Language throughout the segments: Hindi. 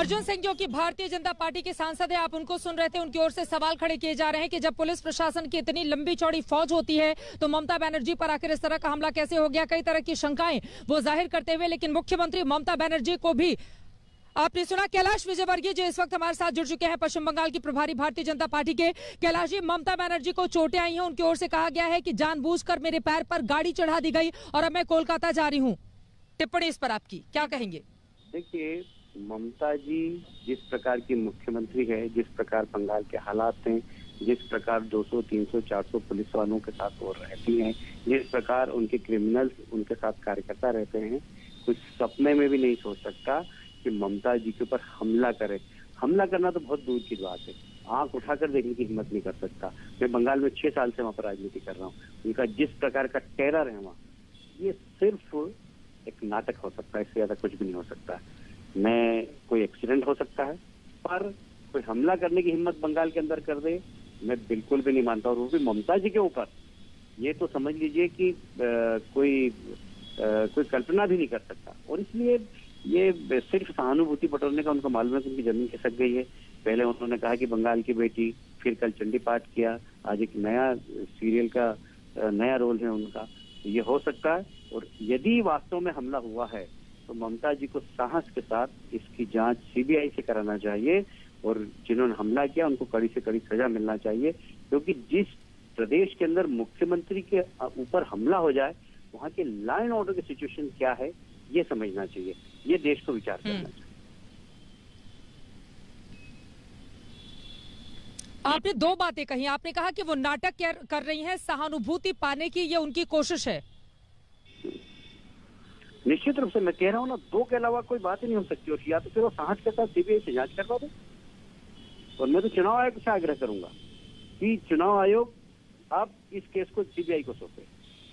अर्जुन सिंह जो कि भारतीय जनता पार्टी के सांसद है, आप उनको सुन रहे थे। उनकी ओर से सवाल खड़े किए जा रहे हैं कि जब पुलिस प्रशासन की इतनी लंबी चौड़ी फौज होती है तो ममता बनर्जी पर आखिर इस तरह का हमला कैसे हो गया। कई तरह की शंकाएं वो जाहिर करते हुए, लेकिन मुख्यमंत्री ममता बनर्जी को भी आपने सुना। कैलाश विजयवर्गीय जो इस वक्त हमारे साथ जुड़ चुके हैं, पश्चिम बंगाल की प्रभारी भारतीय जनता पार्टी के। कैलाश जी, ममता बनर्जी को चोटें आई हैं, उनकी ओर से कहा गया है कि जानबूझकर मेरे पैर पर गाड़ी चढ़ा दी गई और अब मैं कोलकाता जा रही हूँ। टिप्पणी इस पर आपकी क्या कहेंगे? देखिए, ममता जी जिस प्रकार की मुख्यमंत्री है, जिस प्रकार बंगाल के हालात हैं, जिस प्रकार 200, 300, 400 पुलिस वालों के साथ वो रहती हैं, जिस प्रकार उनके क्रिमिनल्स उनके साथ कार्यकर्ता रहते हैं, कुछ सपने में भी नहीं सोच सकता कि ममता जी के ऊपर हमला करे। हमला करना तो बहुत दूर की बात है, आंख उठाकर देखने की हिम्मत नहीं कर सकता। मैं बंगाल में 6 साल से वहाँ पर राजनीति कर रहा हूँ। उनका जिस प्रकार का टेरर है वहाँ, ये सिर्फ एक नाटक हो सकता है, इससे ज्यादा कुछ भी नहीं हो सकता। मैं कोई एक्सीडेंट हो सकता है, पर कोई हमला करने की हिम्मत बंगाल के अंदर कर दे, मैं बिल्कुल भी नहीं मानता। और वो भी ममता जी के ऊपर, ये तो समझ लीजिए कि कोई कल्पना भी नहीं कर सकता। और इसलिए ये सिर्फ सहानुभूति बटोरने का उनको मालूम है कि उनकी जमीन खिसक गई है। पहले उन्होंने कहा कि बंगाल की बेटी, फिर कल चंडी पाठ किया, आज एक नया सीरियल का नया रोल है उनका। ये हो सकता है, और यदि वास्तव में हमला हुआ है तो ममता जी को साहस के साथ इसकी जांच सीबीआई से कराना चाहिए, और जिन्होंने हमला किया उनको कड़ी से कड़ी सजा मिलना चाहिए। क्योंकि जिस प्रदेश के अंदर मुख्यमंत्री के ऊपर हमला हो जाए, वहाँ के लॉ एंड ऑर्डर की सिचुएशन क्या है, ये समझना चाहिए, ये देश को विचार करना चाहिए। आपने 2 बातें कही। आपने कहा कि वो नाटक कर रही हैं, सहानुभूति पाने की ये उनकी कोशिश है। निश्चित रूप से मैं कह रहा हूँ ना, 2 के अलावा कोई बात ही नहीं हो सकती। और या तो फिर वो साहस के साथ सीबीआई से जांच करवा दे। और मैं तो चुनाव आयोग से आग्रह करूंगा कि चुनाव आयोग अब इस केस को सीबीआई को सौंपे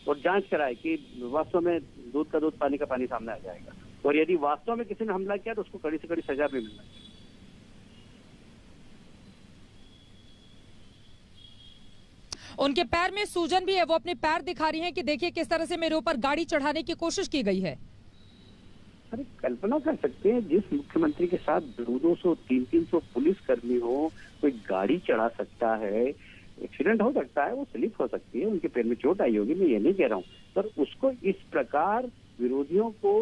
और जांच कराए कि वास्तव में दूध का दूध, पानी का पानी सामने आ जाएगा। और यदि वास्तव में किसी ने हमला किया तो उसको कड़ी से कड़ी सजा भी मिलना चाहिए। उनके पैर में सूजन भी है, वो अपने पैर दिखा रही हैं कि देखिए किस तरह से मेरे ऊपर गाड़ी चढ़ाने की कोशिश की गई है। अरे कल्पना कर सकते हैं, जिस मुख्यमंत्री के साथ 200, 300 पुलिस कर्मी हो, कोई गाड़ी चढ़ा सकता है, एक्सीडेंट हो सकता है, वो स्लिप हो सकती है, उनके पैर में चोट आई होगी, मैं ये नहीं कह रहा हूँ, पर उसको इस प्रकार विरोधियों को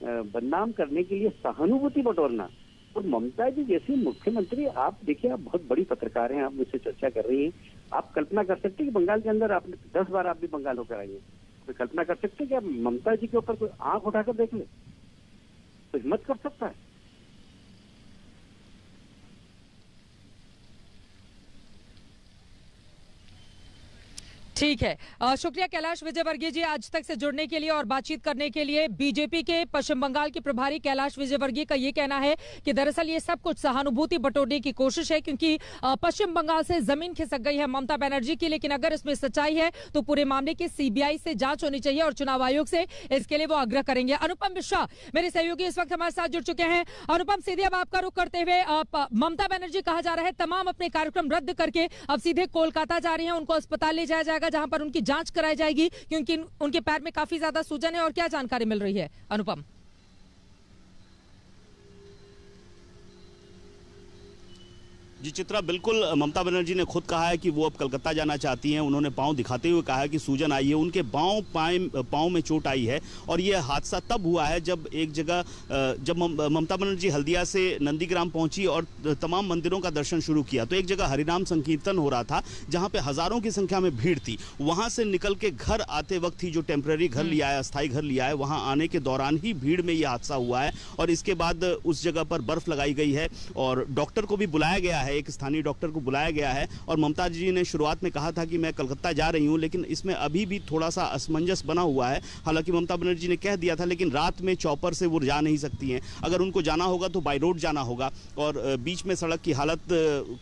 बदनाम करने के लिए सहानुभूति बटोरना। और ममता जी जैसी मुख्यमंत्री, आप देखिए, आप बहुत बड़ी पत्रकार हैं, आप मुझसे चर्चा कर रही हैं, आप कल्पना कर सकते हैं कि बंगाल के अंदर आपने 10 बार आप भी बंगाल होकर आई हैं, तो कल्पना कर सकते हैं कि आप ममता जी के ऊपर कोई आंख उठाकर देख ले तो हिम्मत कर सकता है? ठीक है, शुक्रिया कैलाश विजयवर्गीय जी आज तक से जुड़ने के लिए और बातचीत करने के लिए। बीजेपी के पश्चिम बंगाल के प्रभारी कैलाश विजयवर्गीय का ये कहना है कि दरअसल ये सब कुछ सहानुभूति बटोरने की कोशिश है, क्योंकि पश्चिम बंगाल से जमीन खिसक गई है ममता बनर्जी की। लेकिन अगर इसमें सच्चाई है तो पूरे मामले की सीबीआई से जांच होनी चाहिए और चुनाव आयोग से इसके लिए वो आग्रह करेंगे। अनुपम मिश्रा मेरे सहयोगी इस वक्त हमारे साथ जुड़ चुके हैं। अनुपम, सीधे अब आपका रुख करते हुए, ममता बनर्जी कहा जा रहा है तमाम अपने कार्यक्रम रद्द करके अब सीधे कोलकाता जा रही है, उनको अस्पताल ले जाया जाएगा जहां पर उनकी जांच कराई जाएगी, क्योंकि उनके पैर में काफी ज्यादा सूजन है। और क्या जानकारी मिल रही है अनुपम? जी चित्रा, बिल्कुल ममता बनर्जी ने खुद कहा है कि वो अब कलकत्ता जाना चाहती हैं। उन्होंने पांव दिखाते हुए कहा है कि सूजन आई है, उनके पांव में चोट आई है। और ये हादसा तब हुआ है जब एक जगह जब ममता बनर्जी हल्दिया से नंदीग्राम पहुंची और तमाम मंदिरों का दर्शन शुरू किया, तो एक जगह हरिनाम संकीर्तन हो रहा था जहां पे हजारों की संख्या में भीड़ थी। वहां से निकल के घर आते वक्त ही जो टेम्पररी घर लिया है, अस्थायी घर लिया है, वहां आने के दौरान ही भीड़ में ये हादसा हुआ है। और इसके बाद उस जगह पर बर्फ लगाई गई है और डॉक्टर को भी बुलाया गया है, एक स्थानीय डॉक्टर को बुलाया गया है। और ममता जी ने शुरुआत में कहा था कि मैं कलकत्ता जा रही हूं, लेकिन इसमें अभी भी थोड़ा सा असमंजस बना हुआ है। हालांकि ममता बनर्जी ने कह दिया था, लेकिन रात में चॉपर से वो जा नहीं सकती हैं। अगर उनको जाना होगा तो बाय रोड जाना होगा, और बीच में सड़क की हालत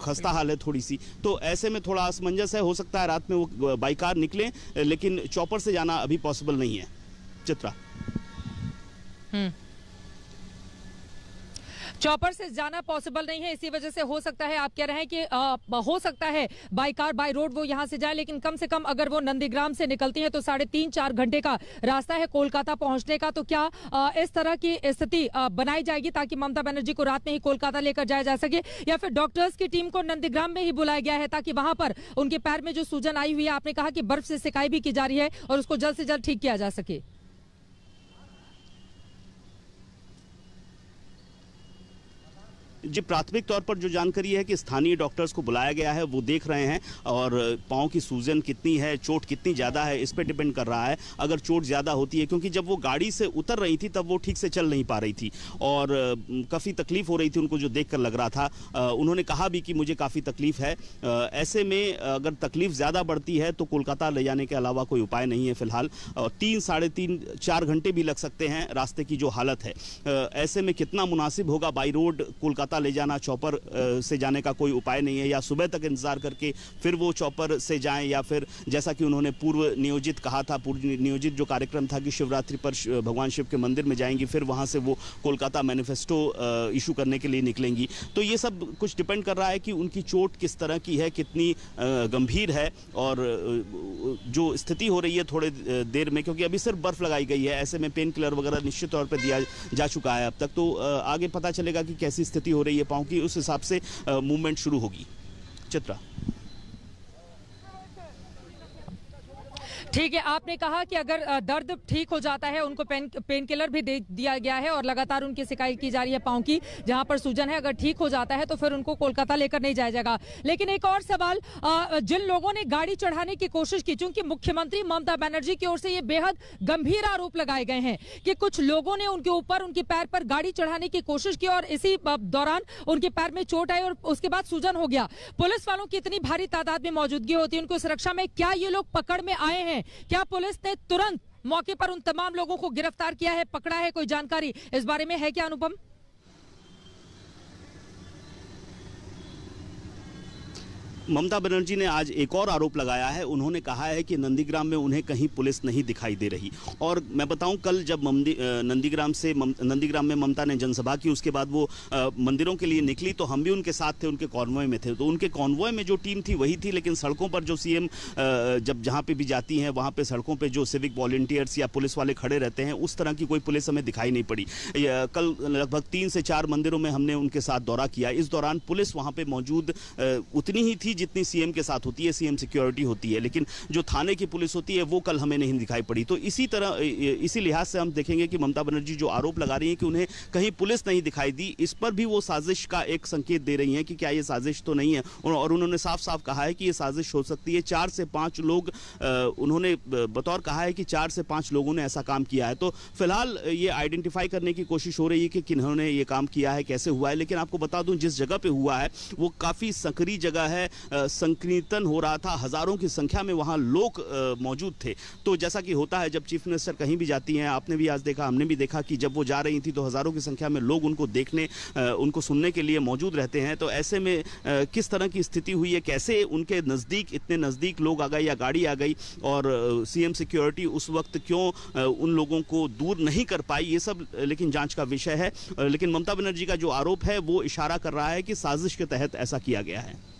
खस्ता हाल है थोड़ी सी, तो ऐसे में थोड़ा असमंजस है। हो सकता है रात में वो बाई कार निकले, लेकिन चॉपर से जाना अभी पॉसिबल नहीं है। चित्रा, चॉपर से जाना पॉसिबल नहीं है, इसी वजह से हो सकता है आप कह रहे हैं कि हो सकता है बाय कार बाय रोड वो यहां से जाए, लेकिन कम से कम अगर वो नंदीग्राम से निकलती है तो 3.5-4 घंटे का रास्ता है कोलकाता पहुंचने का। तो क्या इस तरह की स्थिति बनाई जाएगी ताकि ममता बनर्जी को रात में ही कोलकाता लेकर जाया जा सके, या फिर डॉक्टर्स की टीम को नंदीग्राम में ही बुलाया गया है ताकि वहां पर उनके पैर में जो सूजन आई हुई है, आपने कहा कि बर्फ से सिकाई भी की जा रही है और उसको जल्द से जल्द ठीक किया जा सके? जी, प्राथमिक तौर पर जो जानकारी है कि स्थानीय डॉक्टर्स को बुलाया गया है, वो देख रहे हैं और पांव की सूजन कितनी है, चोट कितनी ज़्यादा है, इस पे डिपेंड कर रहा है। अगर चोट ज़्यादा होती है, क्योंकि जब वो गाड़ी से उतर रही थी तब वो ठीक से चल नहीं पा रही थी और काफ़ी तकलीफ हो रही थी उनको, जो देखकर लग रहा था। उन्होंने कहा भी कि मुझे काफ़ी तकलीफ है। ऐसे में अगर तकलीफ ज़्यादा बढ़ती है तो कोलकाता ले जाने के अलावा कोई उपाय नहीं है फिलहाल। 3, 3.5-4 घंटे भी लग सकते हैं रास्ते की जो हालत है। ऐसे में कितना मुनासिब होगा बाई रोड कोलकाता ले जाना, चॉपर से जाने का कोई उपाय नहीं है, या सुबह तक इंतजार करके फिर वो चॉपर से जाएं, या फिर जैसा कि उन्होंने पूर्व नियोजित कहा था, पूर्व नियोजित जो कार्यक्रम था कि शिवरात्रि पर भगवान शिव के मंदिर में जाएंगी, फिर वहां से वो कोलकाता मैनिफेस्टो इशू करने के लिए निकलेंगी। तो ये सब कुछ डिपेंड कर रहा है कि उनकी चोट किस तरह की है, कितनी गंभीर है और जो स्थिति हो रही है थोड़े देर में, क्योंकि अभी सिर्फ बर्फ लगाई गई है। ऐसे में पेन किलर वगैरह निश्चित तौर पर दिया जा चुका है अब तक। तो आगे पता चलेगा कि कैसी स्थिति हो रही है पांव की, उस हिसाब से मूवमेंट शुरू होगी। चित्रा, ठीक है, आपने कहा कि अगर दर्द ठीक हो जाता है उनको पेन किलर भी दे दिया गया है और लगातार उनकी शिकायत की जा रही है पांव की, जहां पर सूजन है। अगर ठीक हो जाता है तो फिर उनको कोलकाता लेकर नहीं जाया जाएगा। लेकिन एक और सवाल, जिन लोगों ने गाड़ी चढ़ाने की कोशिश की, चूंकि मुख्यमंत्री ममता बनर्जी की ओर से ये बेहद गंभीर आरोप लगाए गए हैं कि कुछ लोगों ने उनके ऊपर, उनके पैर पर गाड़ी चढ़ाने की कोशिश की और इसी दौरान उनके पैर में चोट आई और उसके बाद सूजन हो गया। पुलिस वालों की इतनी भारी तादाद में मौजूदगी होती है उनको सुरक्षा में, क्या ये लोग पकड़ में आए हैं? क्या पुलिस ने तुरंत मौके पर उन तमाम लोगों को गिरफ्तार किया है, पकड़ा है? कोई जानकारी इस बारे में है क्या, अनुपम? ममता बनर्जी ने आज एक और आरोप लगाया है। उन्होंने कहा है कि नंदीग्राम में उन्हें कहीं पुलिस नहीं दिखाई दे रही। और मैं बताऊं, कल जब नंदीग्राम में ममता ने जनसभा की, उसके बाद वो मंदिरों के लिए निकली तो हम भी उनके साथ थे, उनके कॉन्वॉय में थे। तो उनके कॉन्वॉय में जो टीम थी वही थी, लेकिन सड़कों पर जो सीएम जब जहाँ पे भी जाती हैं वहाँ पे सड़कों पर जो सिविक वॉलंटियर्स या पुलिस वाले खड़े रहते हैं, उस तरह की कोई पुलिस हमें दिखाई नहीं पड़ी। कल लगभग 3 से 4 मंदिरों में हमने उनके साथ दौरा किया। इस दौरान पुलिस वहाँ पे मौजूद उतनी ही थी जितनी सीएम के साथ होती है, सीएम सिक्योरिटी होती है, लेकिन जो थाने की पुलिस होती है वो कल हमें नहीं दिखाई पड़ी। तो इसी लिहाज से हम देखेंगे कि ममता बनर्जी जो आरोप लगा रही है कि उन्हें कहीं पुलिस नहीं दिखाई दी, इस पर भी वो साजिश का एक संकेत दे रही हैं कि क्या ये साजिश तो नहीं है। और उन्होंने साफ साफ कहा है कि ये साजिश हो सकती है। 4 से 5 लोग, उन्होंने बतौर कहा है कि 4 से 5 लोगों ने ऐसा काम किया है। तो फिलहाल ये आइडेंटिफाई करने की कोशिश हो रही है कि किन्होंने ये काम किया है, कैसे हुआ है। लेकिन आपको बता दूं, जिस जगह पे हुआ है वो काफी संकरी जगह है, संकीर्तन हो रहा था, हजारों की संख्या में वहां लोग मौजूद थे। तो जैसा कि होता है जब चीफ मिनिस्टर कहीं भी जाती हैं, आपने भी आज देखा, हमने भी देखा कि जब वो जा रही थी तो हजारों की संख्या में लोग उनको देखने, उनको सुनने के लिए मौजूद रहते हैं। तो ऐसे में किस तरह की स्थिति हुई है, कैसे उनके नजदीक, इतने नजदीक लोग आ गए या गाड़ी आ गई, और सीएम सिक्योरिटी उस वक्त क्यों उन लोगों को दूर नहीं कर पाई, ये सब लेकिन जांच का विषय है। लेकिन ममता बनर्जी का जो आरोप है वो इशारा कर रहा है कि साजिश के तहत ऐसा किया गया है।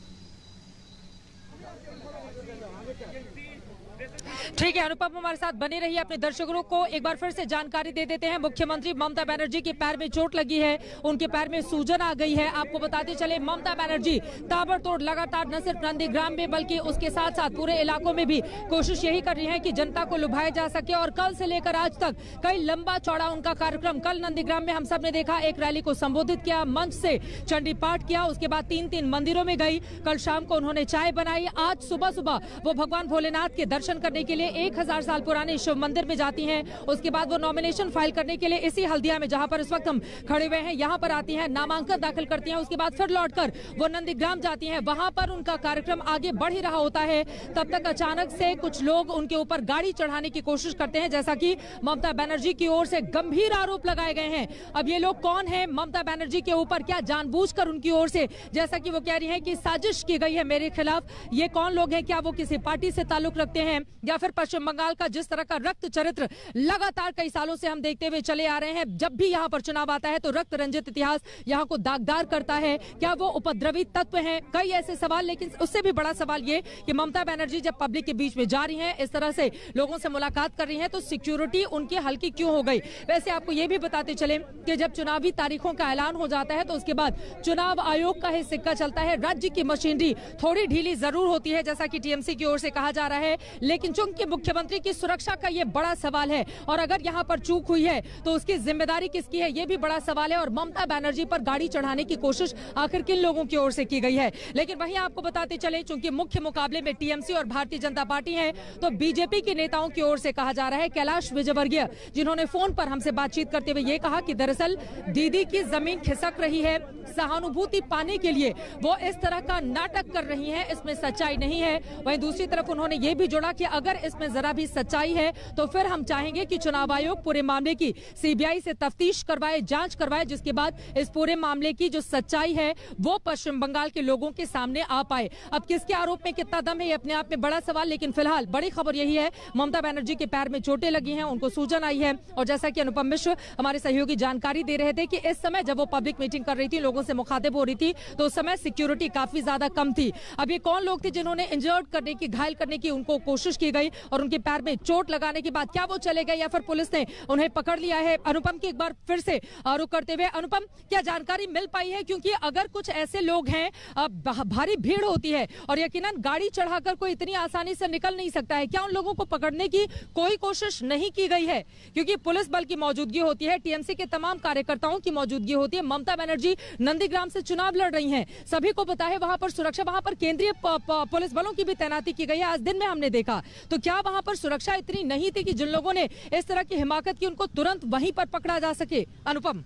ठीक है, अनुपम हमारे साथ बने रहिए। अपने दर्शकों को एक बार फिर से जानकारी दे देते हैं। मुख्यमंत्री ममता बनर्जी के पैर में चोट लगी है, उनके पैर में सूजन आ गई है। आपको बताते चले, ममता बनर्जी ताबड़तोड़ लगातार न सिर्फ नंदीग्राम में बल्कि उसके साथ साथ पूरे इलाकों में भी कोशिश यही कर रही है कि जनता को लुभाया जा सके। और कल से लेकर आज तक कई लंबा चौड़ा उनका कार्यक्रम। कल नंदीग्राम में हम सब ने देखा, एक रैली को संबोधित किया, मंच से चंडी पाठ किया, उसके बाद 3 मंदिरों में गई। कल शाम को उन्होंने चाय बनाई। आज सुबह सुबह वो भगवान भोलेनाथ के दर्शन करने के लिए 1000 साल पुराने शिव मंदिर में जाती हैं। उसके बाद वो नॉमिनेशन फाइल करने के लिए इसी हल्दिया में, जहां पर इस वक्त हम खड़े हुए हैं, यहां पर आती हैं, नामांकन दाखिल करती हैं। उसके बाद फिर लौटकर वो नंदीग्राम जाती हैं। वहां पर उनका कार्यक्रम आगे बढ़ ही रहा होता है, तब तक अचानक से कुछ लोग उनके ऊपर गाड़ी चढ़ाने की कोशिश करते हैं, जैसा कि ममता बनर्जी की ओर से गंभीर आरोप लगाए गए हैं। अब ये लोग कौन है ममता बनर्जी के ऊपर? क्या जानबूझकर उनकी ओर से, जैसा कि वो कह रही है कि साजिश की गई है मेरे खिलाफ, ये कौन लोग हैं? क्या वो किसी पार्टी से ताल्लुक रखते हैं या फिर पश्चिम बंगाल का जिस तरह का रक्त चरित्र लगातार कई सालों से हम देखते हुए चले आ रहे हैं, जब भी यहाँ पर चुनाव आता है तो रक्त रंजित इतिहास यहाँ को दागदार करता है। क्या वो उपद्रवी तत्व हैं? कई ऐसे सवाल, लेकिन उससे भी बड़ा सवाल ये कि ममता बनर्जी जब पब्लिक के बीच में जा रही हैं, इस तरह से लोगों से मुलाकात कर रही हैं, तो सिक्योरिटी उनकी हल्की क्यों हो गई? वैसे आपको ये भी बताते चले कि जब चुनावी तारीखों का ऐलान हो जाता है तो उसके बाद चुनाव आयोग का ही सिक्का चलता है। राज्य की मशीनरी थोड़ी ढीली जरूर होती है, जैसा कि टीएमसी की ओर से कहा जा रहा है, लेकिन चूंकि मुख्यमंत्री की सुरक्षा का ये बड़ा सवाल है और अगर यहाँ पर चूक हुई है तो उसकी जिम्मेदारी किसकी है, ये भी बड़ा सवाल है। और ममता बनर्जी पर गाड़ी चढ़ाने की कोशिश आखिर किन लोगों की ओर से की गई है? लेकिन वहीं आपको बताते चले, चूंकि मुख्य मुकाबले में टीएमसी और भारतीय जनता पार्टी है, तो बीजेपी के नेताओं की ओर से कहा जा रहा है, कैलाश विजयवर्गीय जिन्होंने फोन पर हमसे बातचीत करते हुए ये कहा कि दरअसल दीदी की जमीन खिसक रही है, सहानुभूति पाने के लिए वो इस तरह का नाटक कर रही हैं, इसमें सच्चाई नहीं है। वहीं दूसरी तरफ उन्होंने ये भी जोड़ा कि अगर इसमें जरा भी सच्चाई है तो फिर हम चाहेंगे कि चुनाव आयोग पूरे मामले की सीबीआई से तफ्तीश करवाए, जांच करवाए, जिसके बाद इस पूरे मामले की जो सच्चाई है वो पश्चिम बंगाल के लोगों के सामने आ पाए। अब किसके आरोप में कितना दम है, ये अपने आप में बड़ा सवाल, लेकिन फिलहाल बड़ी खबर यही है, ममता बनर्जी के पैर में चोटें लगी हैं, उनको सूजन आई है। और जैसा कि अनुपम मिश्र हमारे सहयोगी जानकारी दे रहे थे कि इस समय जब वो पब्लिक मीटिंग कर रही थी, लोगों से मुखातिब हो रही थी, तो उस समय सिक्योरिटी काफी ज्यादा कम थी। अब ये कौन लोग थे जिन्होंने इंजर्ड करने की, घायल करने की उनको कोशिश की गई और उनके पैर में चोट लगाने के बाद क्या वो चले गए या फिर पुलिस ने उन्हें पकड़ लिया है? अनुपम की एक बार फिर से रुख करते हुए, अनुपम क्या जानकारी मिल पाई है? क्योंकि अगर कुछ ऐसे लोग हैं, भारी भीड़ होती है और यकीनन गाड़ी चढ़ाकर कोई इतनी आसानी से निकल नहीं सकता है, क्या उन लोगों को पकड़ने की कोई कोशिश नहीं की गई है? क्योंकि पुलिस बल की मौजूदगी होती है, टीएमसी के तमाम कार्यकर्ताओं की मौजूदगी होती है, ममता बनर्जी नंदीग्राम से चुनाव लड़ रही हैं, सभी को पता है वहां पर सुरक्षा, वहां पर केंद्रीय पुलिस बलों की भी तैनाती की गई है। आज दिन में हमने देखा, तो क्या वहां पर सुरक्षा इतनी नहीं थी कि जिन लोगों ने इस तरह की हिमाकत की उनको तुरंत वहीं पर पकड़ा जा सके? अनुपम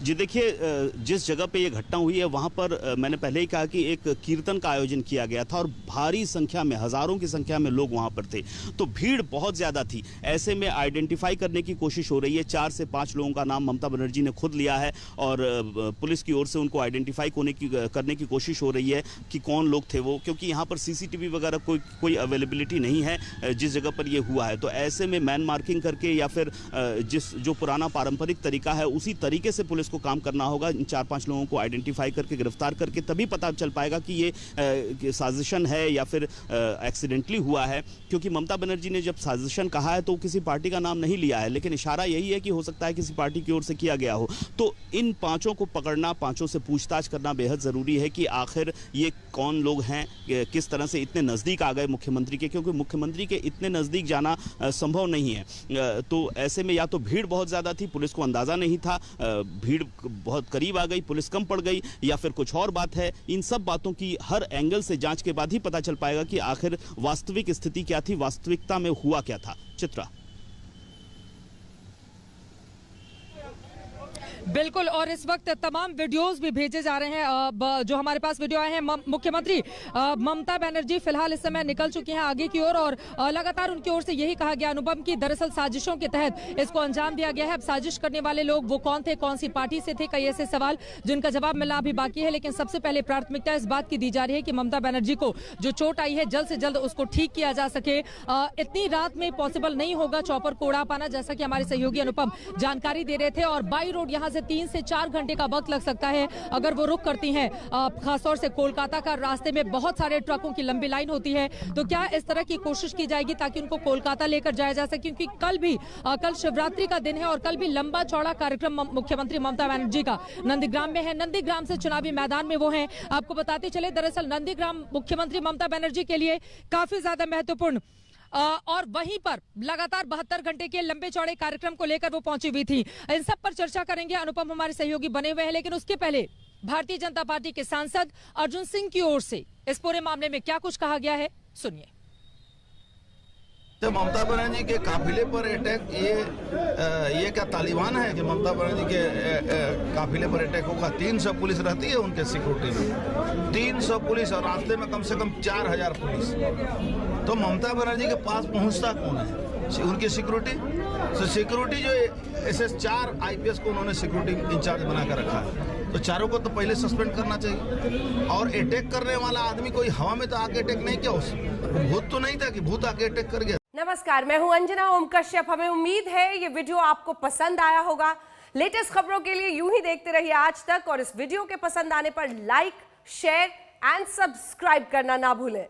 जी देखिए, जिस जगह पे ये घटना हुई है वहाँ पर मैंने पहले ही कहा कि एक कीर्तन का आयोजन किया गया था और भारी संख्या में, हजारों की संख्या में लोग वहाँ पर थे, तो भीड़ बहुत ज़्यादा थी। ऐसे में आइडेंटिफाई करने की कोशिश हो रही है। 4 से 5 लोगों का नाम ममता बनर्जी ने खुद लिया है और पुलिस की ओर से उनको आइडेंटिफाई करने की कोशिश हो रही है कि कौन लोग थे वो, क्योंकि यहाँ पर CCTV वगैरह कोई अवेलेबिलिटी नहीं है जिस जगह पर ये हुआ है। तो ऐसे में मैन मार्किंग करके या फिर जो पुराना पारंपरिक तरीका है उसी तरीके से पुलिस को काम करना होगा। इन 4-5 लोगों को आइडेंटिफाई करके गिरफ्तार करके तभी पता चल पाएगा कि ये साजिशन है या फिर एक्सीडेंटली हुआ है, क्योंकि ममता बनर्जी ने जब साजिशन कहा है तो किसी पार्टी का नाम नहीं लिया है, लेकिन इशारा यही है कि हो सकता है किसी पार्टी की ओर से किया गया हो। तो इन 5 को पकड़ना, 5 से पूछताछ करना बेहद जरूरी है कि आखिर ये कौन लोग हैं, किस तरह से इतने नजदीक आ गए मुख्यमंत्री के, क्योंकि मुख्यमंत्री के इतने नजदीक जाना संभव नहीं है। तो ऐसे में या तो भीड़ बहुत ज्यादा थी, पुलिस को अंदाजा नहीं था, भीड़ बहुत करीब आ गई, पुलिस कम पड़ गई, या फिर कुछ और बात है। इन सब बातों की हर एंगल से जांच के बाद ही पता चल पाएगा कि आखिर वास्तविक स्थिति क्या थी, वास्तविकता में हुआ क्या था। चित्रा। बिल्कुल, और इस वक्त तमाम वीडियोस भी भेजे जा रहे हैं, जो हमारे पास वीडियो आए हैं। मुख्यमंत्री ममता बनर्जी फिलहाल इस समय निकल चुकी हैं आगे की ओर और लगातार उनकी ओर से यही कहा गया अनुपम की दरअसल साजिशों के तहत इसको अंजाम दिया गया है। अब साजिश करने वाले लोग वो कौन थे, कौन सी पार्टी से थे, कई ऐसे सवाल जिनका जवाब मिलना अभी बाकी है। लेकिन सबसे पहले प्राथमिकता इस बात की दी जा रही है कि ममता बनर्जी को जो चोट आई है जल्द से जल्द उसको ठीक किया जा सके। इतनी रात में पॉसिबल नहीं होगा चॉपर को उड़ा पाना, जैसा कि हमारे सहयोगी अनुपम जानकारी दे रहे थे, और बाई रोड यहाँ से 3 से 4 घंटे का वक्त लग सकता है अगर वो रुक करती हैं। खासतौर से कोलकाता का रास्ते में बहुत सारे ट्रकों की लंबी लाइन होती है, तो क्या इस तरह की कोशिश की जाएगी ताकि उनको कोलकाता लेकर जाया जा सके? क्योंकि कल शिवरात्रि का दिन है और कल भी लंबा चौड़ा कार्यक्रम मुख्यमंत्री ममता बनर्जी का नंदीग्राम में है। नंदीग्राम से चुनावी मैदान में वो हैं। आपको बताते चले दरअसल नंदीग्राम मुख्यमंत्री ममता बनर्जी के लिए काफी ज्यादा महत्वपूर्ण और वहीं पर लगातार 72 घंटे के लंबे चौड़े कार्यक्रम को लेकर वो पहुंची हुई थी। इन सब पर चर्चा करेंगे, अनुपम हमारे सहयोगी बने हुए हैं, लेकिन उसके पहले भारतीय जनता पार्टी के सांसद अर्जुन सिंह की ओर से इस पूरे मामले में क्या कुछ कहा गया है, सुनिए। तो ममता बनर्जी के काफिले पर अटैक, ये क्या तालिबान है कि ममता बनर्जी के काफिले पर अटैक होगा? 300 पुलिस रहती है उनके सिक्योरिटी में, 300 पुलिस, और रास्ते में कम से कम 4000 पुलिस। तो ममता बनर्जी के पास पहुंचता कौन है? उनकी सिक्योरिटी। तो सिक्योरिटी जो SS4 IPS को उन्होंने सिक्योरिटी इंचार्ज बनाकर रखा है। तो चारों को तो पहले सस्पेंड करना चाहिए। और अटैक करने वाला आदमी कोई हवा में तो आके अटैक नहीं किया, उस भूत तो नहीं था कि भूत आके अटैक कर गया। नमस्कार, मैं हूं अंजना ओम कश्यप। हमें उम्मीद है ये वीडियो आपको पसंद आया होगा। लेटेस्ट खबरों के लिए यूं ही देखते रहिए आज तक, और इस वीडियो के पसंद आने पर लाइक, शेयर एंड सब्सक्राइब करना ना भूलें।